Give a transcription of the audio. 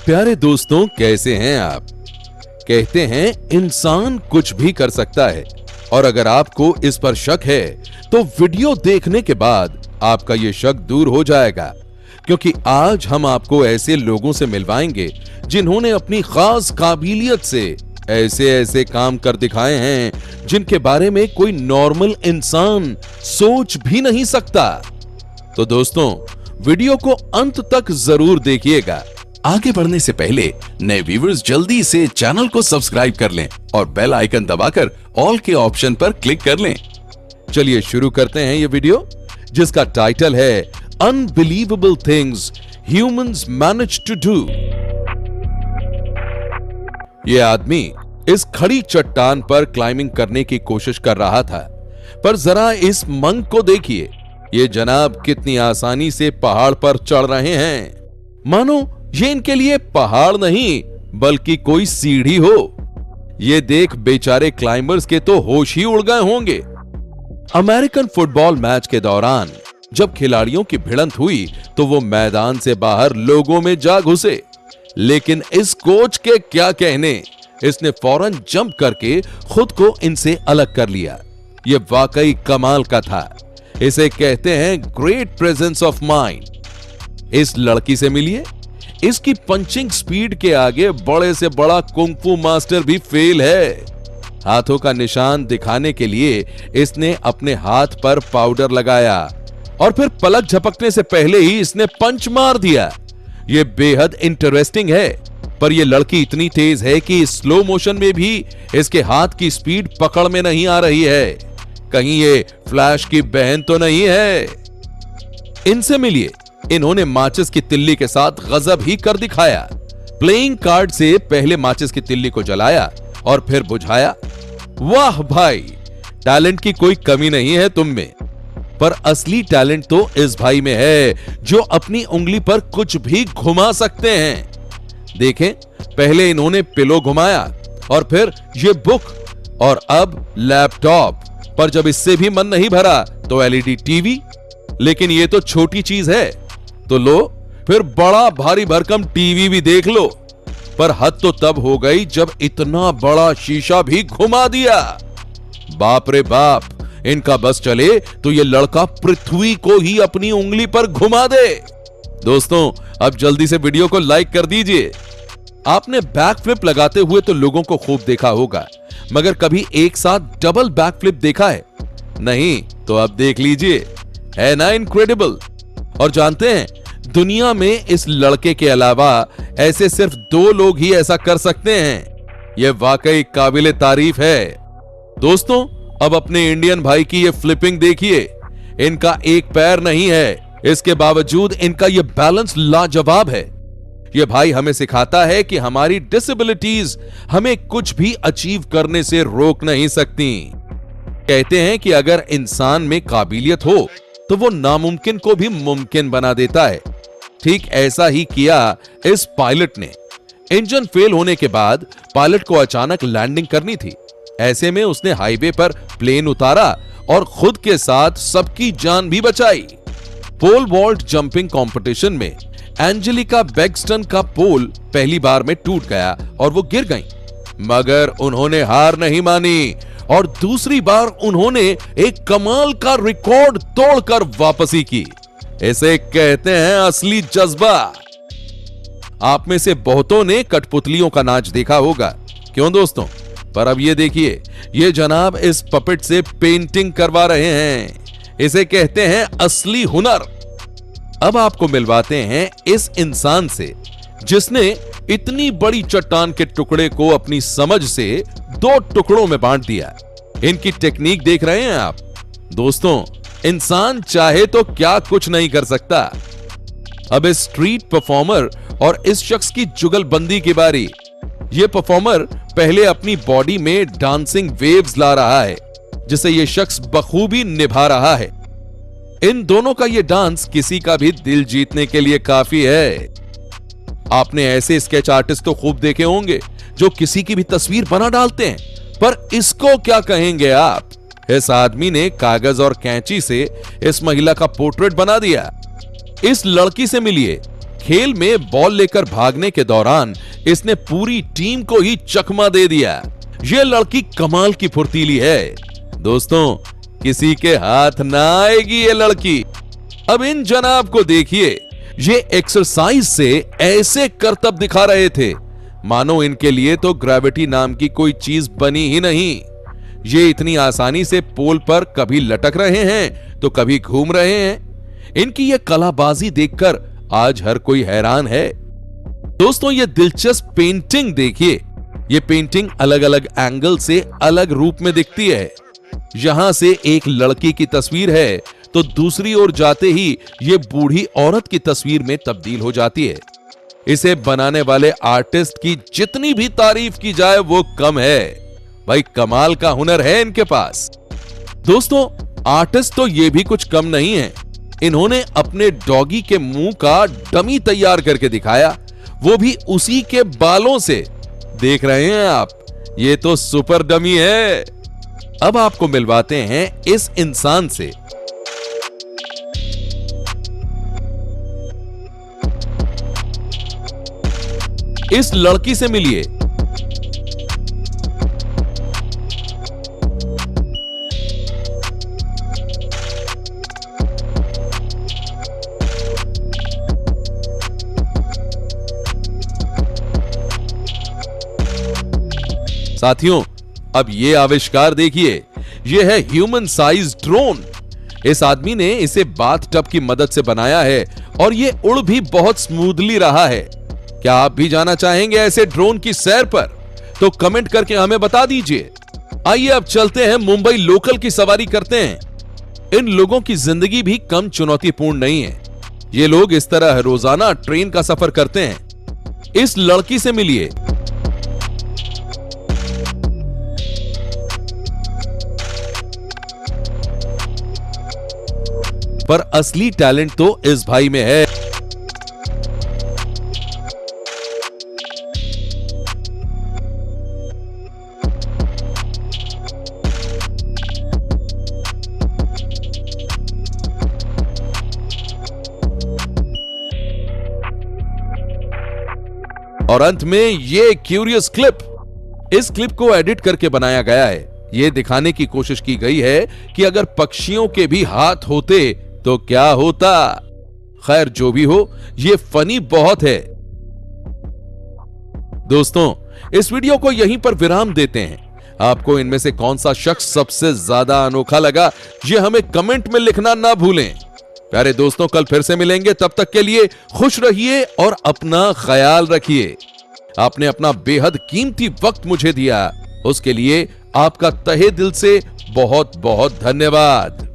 प्यारे दोस्तों, कैसे हैं आप? कहते हैं इंसान कुछ भी कर सकता है, और अगर आपको इस पर शक है तो वीडियो देखने के बाद आपका यह शक दूर हो जाएगा, क्योंकि आज हम आपको ऐसे लोगों से मिलवाएंगे जिन्होंने अपनी खास काबिलियत से ऐसे ऐसे काम कर दिखाए हैं जिनके बारे में कोई नॉर्मल इंसान सोच भी नहीं सकता। तो दोस्तों, वीडियो को अंत तक जरूर देखिएगा। आगे बढ़ने से पहले नए व्यूअर्स जल्दी से चैनल को सब्सक्राइब कर लें और बेल आइकन दबाकर ऑल के ऑप्शन पर क्लिक कर लें। चलिए शुरू करते हैं ये वीडियो, जिसका टाइटल है unbelievable things humans manage to do. ये आदमी इस खड़ी चट्टान पर क्लाइंबिंग करने की कोशिश कर रहा था, पर जरा इस मंक को देखिए। ये जनाब कितनी आसानी से पहाड़ पर चढ़ रहे हैं, मानो ये इनके लिए पहाड़ नहीं बल्कि कोई सीढ़ी हो। ये देख बेचारे क्लाइंबर्स के तो होश ही उड़ गए होंगे। अमेरिकन फुटबॉल मैच के दौरान जब खिलाड़ियों की भिड़ंत हुई तो वो मैदान से बाहर लोगों में जा घुसे, लेकिन इस कोच के क्या कहने, इसने फौरन जंप करके खुद को इनसे अलग कर लिया। ये वाकई कमाल का था। इसे कहते हैं ग्रेट प्रेजेंस ऑफ माइंड। इस लड़की से मिलिए, इसकी पंचिंग स्पीड के आगे बड़े से बड़ा कुंग-फू मास्टर भी फेल है। हाथों का निशान दिखाने के लिए इसने अपने हाथ पर पाउडर लगाया और फिर पलक झपकने से पहले ही इसने पंच मार दिया। यह बेहद इंटरेस्टिंग है, पर यह लड़की इतनी तेज है कि स्लो मोशन में भी इसके हाथ की स्पीड पकड़ में नहीं आ रही है। कहीं ये फ्लैश की बहन तो नहीं है? इनसे मिलिए, इन्होंने माचिस की तिल्ली के साथ गजब ही कर दिखाया। प्लेइंग कार्ड से पहले माचिस की तिल्ली को जलाया और फिर बुझाया। वाह भाई, टैलेंट की कोई कमी नहीं है तुम में। पर असली टैलेंट तो इस भाई में है, जो अपनी उंगली पर कुछ भी घुमा सकते हैं। देखें, पहले इन्होंने पिलो घुमाया और फिर ये बुक और अब लैपटॉप, पर जब इससे भी मन नहीं भरा तो एलईडी टीवी। लेकिन ये तो छोटी चीज है, तो लो फिर बड़ा भारी भरकम टीवी भी देख लो। पर हद तो तब हो गई जब इतना बड़ा शीशा भी घुमा दिया। बाप रे बाप, इनका बस चले तो ये लड़का पृथ्वी को ही अपनी उंगली पर घुमा दे। दोस्तों, अब जल्दी से वीडियो को लाइक कर दीजिए। आपने बैक फ्लिप लगाते हुए तो लोगों को खूब देखा होगा, मगर कभी एक साथ डबल बैक फ्लिप देखा है? नहीं तो अब देख लीजिए, है ना इनक्रेडिबल। और जानते हैं, दुनिया में इस लड़के के अलावा ऐसे सिर्फ 2 लोग ही ऐसा कर सकते हैं। यह वाकई काबिले तारीफ है। दोस्तों, अब अपने इंडियन भाई की ये फ्लिपिंग देखिए। इनका एक पैर नहीं है, इसके बावजूद इनका यह बैलेंस लाजवाब है। यह भाई हमें सिखाता है कि हमारी डिसेबिलिटीज हमें कुछ भी अचीव करने से रोक नहीं सकती। कहते हैं कि अगर इंसान में काबिलियत हो तो वो नामुमकिन को भी मुमकिन बना देता है। ठीक ऐसा ही किया इस पायलट ने। इंजन फेल होने के बाद पायलट को अचानक लैंडिंग करनी थी। ऐसे में उसने हाईवे पर प्लेन उतारा और खुद के साथ सबकी जान भी बचाई। पोल वॉल्ट जंपिंग कंपटीशन में एंजेलिका बेक्स्टन का पोल पहली बार में टूट गया और वो गिर गईं, मगर उन्होंने हार नहीं मानी और दूसरी बार उन्होंने एक कमाल का रिकॉर्ड तोड़कर वापसी की। इसे कहते हैं असली जज्बा। आप में से बहुतों ने कठपुतलियों का नाच देखा होगा, क्यों दोस्तों? पर अब ये देखिए, ये जनाब इस पपेट से पेंटिंग करवा रहे हैं। इसे कहते हैं असली हुनर। अब आपको मिलवाते हैं इस इंसान से जिसने इतनी बड़ी चट्टान के टुकड़े को अपनी समझ से 2 टुकड़ों में बांट दिया। इनकी टेक्निक देख रहे हैं आप? दोस्तों, इंसान चाहे तो क्या कुछ नहीं कर सकता। अब इस स्ट्रीट परफॉर्मर और इस शख्स की जुगलबंदी की बारी। यह परफॉर्मर पहले अपनी बॉडी में डांसिंग वेव्स ला रहा है, जिसे यह शख्स बखूबी निभा रहा है। इन दोनों का यह डांस किसी का भी दिल जीतने के लिए काफी है। आपने ऐसे स्केच आर्टिस्ट तो खूब देखे होंगे जो किसी की भी तस्वीर बना डालते हैं, पर इसको क्या कहेंगे आप? इस आदमी ने कागज और कैंची से इस महिला का पोर्ट्रेट बना दिया। इस लड़की से मिलिए, खेल में बॉल लेकर भागने के दौरान इसने पूरी टीम को ही चकमा दे दिया। यह लड़की कमाल की फुर्तीली है दोस्तों, किसी के हाथ ना आएगी ये लड़की। अब इन जनाब को देखिए, ये एक्सरसाइज से ऐसे करतब दिखा रहे थे मानो इनके लिए तो ग्रेविटी नाम की कोई चीज बनी ही नहीं। ये इतनी आसानी से पोल पर कभी लटक रहे हैं तो कभी घूम रहे हैं। इनकी ये कलाबाजी देखकर आज हर कोई हैरान है। दोस्तों, ये दिलचस्प पेंटिंग देखिए। ये पेंटिंग अलग अलग एंगल से अलग रूप में दिखती है। यहां से एक लड़की की तस्वीर है तो दूसरी ओर जाते ही ये बूढ़ी औरत की तस्वीर में तब्दील हो जाती है। इसे बनाने वाले आर्टिस्ट की जितनी भी तारीफ की जाए वो कम है। भाई कमाल का हुनर है इनके पास। दोस्तों, आर्टिस्ट तो ये भी कुछ कम नहीं है। इन्होंने अपने डॉगी के मुंह का डमी तैयार करके दिखाया, वो भी उसी के बालों से। देख रहे हैं आप, ये तो सुपर डमी है। अब आपको मिलवाते हैं इस इंसान से। इस लड़की से मिलिए। साथियों, अब ये आविष्कार देखिए, ये है ह्यूमन साइज ड्रोन। इस आदमी ने इसे बाथ टब की मदद से बनाया है और ये उड़ भी बहुत स्मूथली रहा है। क्या आप भी जाना चाहेंगे ऐसे ड्रोन की सैर पर? तो कमेंट करके हमें बता दीजिए। आइए अब चलते हैं मुंबई लोकल की सवारी करते हैं। इन लोगों की जिंदगी भी कम चुनौतीपूर्ण नहीं है। ये लोग इस तरह रोजाना ट्रेन का सफर करते हैं। इस लड़की से मिलिए। पर असली टैलेंट तो इस भाई में है। और अंत में ये क्यूरियस क्लिप। इस क्लिप को एडिट करके बनाया गया है। ये दिखाने की कोशिश की गई है कि अगर पक्षियों के भी हाथ होते तो क्या होता। खैर जो भी हो, ये फनी बहुत है। दोस्तों, इस वीडियो को यहीं पर विराम देते हैं। आपको इनमें से कौन सा शख्स सबसे ज्यादा अनोखा लगा, ये हमें कमेंट में लिखना ना भूलें। प्यारे दोस्तों, कल फिर से मिलेंगे। तब तक के लिए खुश रहिए और अपना ख्याल रखिए। आपने अपना बेहद कीमती वक्त मुझे दिया, उसके लिए आपका तहे दिल से बहुत बहुत धन्यवाद।